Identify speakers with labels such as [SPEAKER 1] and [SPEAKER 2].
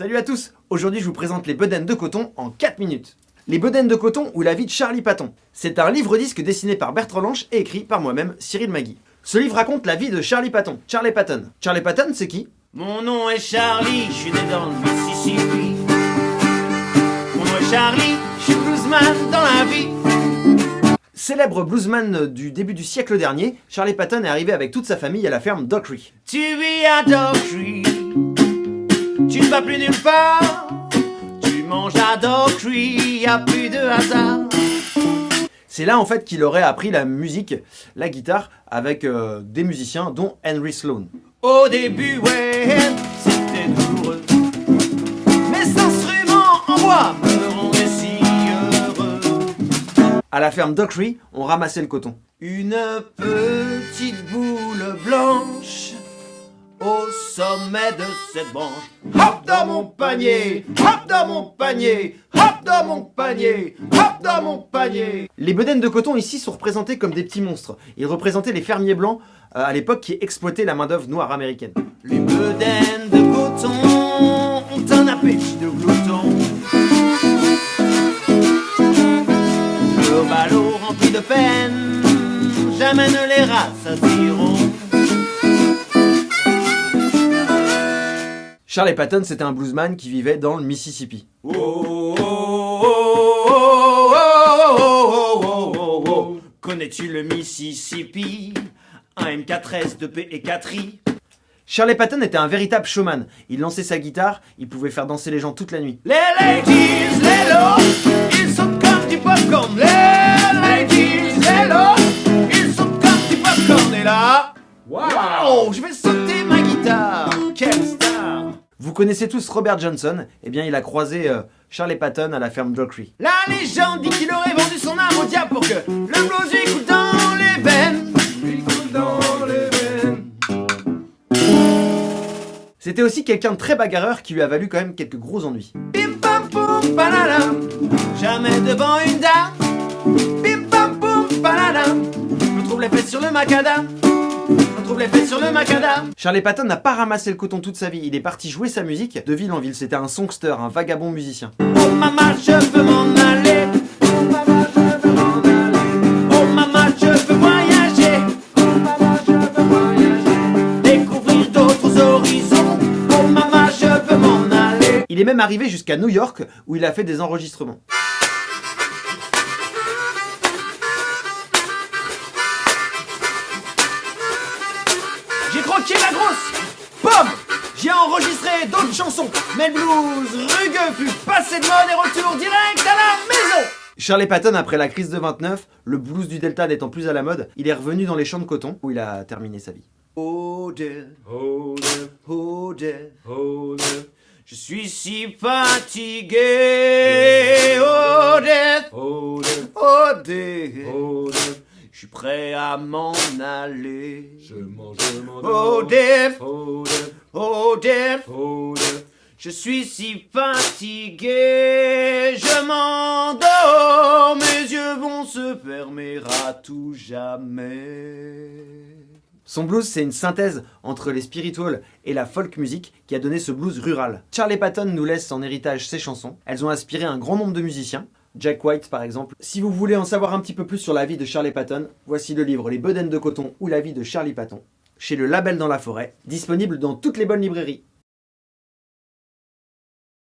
[SPEAKER 1] Salut à tous. Aujourd'hui je vous présente les bedaines de coton en 4 minutes. Les bedaines de coton ou la vie de Charlie Patton. C'est un livre-disque dessiné par Bertrand Lanche et écrit par moi-même, Cyril Magui. Ce livre raconte la vie de Charlie Patton. Charlie Patton. Charlie Patton, c'est qui?
[SPEAKER 2] Mon nom est Charlie, je suis né dans le Mississippi. Mon nom est Charlie, je suis bluesman dans la vie.
[SPEAKER 1] Célèbre bluesman du début du siècle dernier, Charlie Patton est arrivé avec toute sa famille à la ferme Dockery.
[SPEAKER 2] Tu vis à Dockery, tu ne vas plus nulle part. Tu manges à Dockery, y a plus de hasard.
[SPEAKER 1] C'est là en fait qu'il aurait appris la musique, la guitare, avec des musiciens dont Henry Sloan.
[SPEAKER 2] Au début, ouais, c'était douloureux. Mes instruments en bois me rendaient si heureux.
[SPEAKER 1] À la ferme Dockery, on ramassait le coton.
[SPEAKER 2] Une petite boule blanche au sommet de cette branche. Hop dans mon panier, hop dans mon panier, hop dans mon panier, hop dans mon panier.
[SPEAKER 1] Les bedaines de coton ici sont représentés comme des petits monstres. Ils représentaient les fermiers blancs à l'époque qui exploitaient la main-d'œuvre noire américaine.
[SPEAKER 2] Les bedaines de coton ont un appétit de glouton. Le ballot rempli de peine, jamais ne les rassasieront.
[SPEAKER 1] Charlie Patton, c'était un bluesman qui vivait dans le Mississippi.
[SPEAKER 2] Oh, oh, oh, oh, oh, oh, oh, oh. Connais-tu le Mississippi? Un MK13 de P et 4i.
[SPEAKER 1] Charlie Patton était un véritable showman. Il lançait sa guitare, il pouvait faire danser les gens toute la nuit.
[SPEAKER 2] Les ladies, les lots, ils sont comme du popcorn. Les ladies, les lots, ils sont comme du popcorn. Et là, wow, je vais sauter ma guitare. Quelle star!
[SPEAKER 1] Vous connaissez tous Robert Johnson, eh bien il a croisé Charlie Patton à la ferme Dockery.
[SPEAKER 2] La légende dit qu'il aurait vendu son âme au diable pour que le blues lui coule dans les veines. Lui coule dans les veines.
[SPEAKER 1] C'était aussi quelqu'un de très bagarreur qui lui a valu quand même quelques gros ennuis.
[SPEAKER 2] Bim pam poum paladam, jamais devant une dame. Bim pam poum paladam, je trouve les fesses sur le macadam. Je trouve les fesses sur le macadam.
[SPEAKER 1] Charlie Patton n'a pas ramassé le coton toute sa vie, il est parti jouer sa musique de ville en ville. C'était un songster, un vagabond musicien.
[SPEAKER 2] Oh maman, je veux m'en aller. Oh maman, je veux m'en aller. Oh maman, je veux voyager. Oh maman, je veux voyager. Découvrir d'autres horizons. Oh maman, je veux m'en aller.
[SPEAKER 1] Il est même arrivé jusqu'à New York où il a fait des enregistrements.
[SPEAKER 2] J'ai croqué la grosse pomme. J'ai enregistré d'autres chansons. Mais le blues rugueux fut passé de mode et retour direct à la maison.
[SPEAKER 1] Charlie Patton, après la crise de 29, le blues du Delta n'étant plus à la mode, il est revenu dans les champs de coton où il a terminé sa vie.
[SPEAKER 2] Oh dear, oh dear, oh dear, oh dear. Je suis si fatigué. Oh dear, oh dear, oh dear, oh dear. Je suis prêt à m'en aller. Je m'en oh dear, oh dear, oh dear, oh dear. Je suis si fatigué, je m'endors, mes yeux vont se fermer à tout jamais.
[SPEAKER 1] Son blues, c'est une synthèse entre les spirituals et la folk music qui a donné ce blues rural. Charlie Patton nous laisse en héritage ses chansons. Elles ont inspiré un grand nombre de musiciens. Jack White par exemple. Si vous voulez en savoir un petit peu plus sur la vie de Charlie Patton, voici le livre Les bedaines de coton ou la vie de Charlie Patton, chez le Label dans la forêt, disponible dans toutes les bonnes librairies.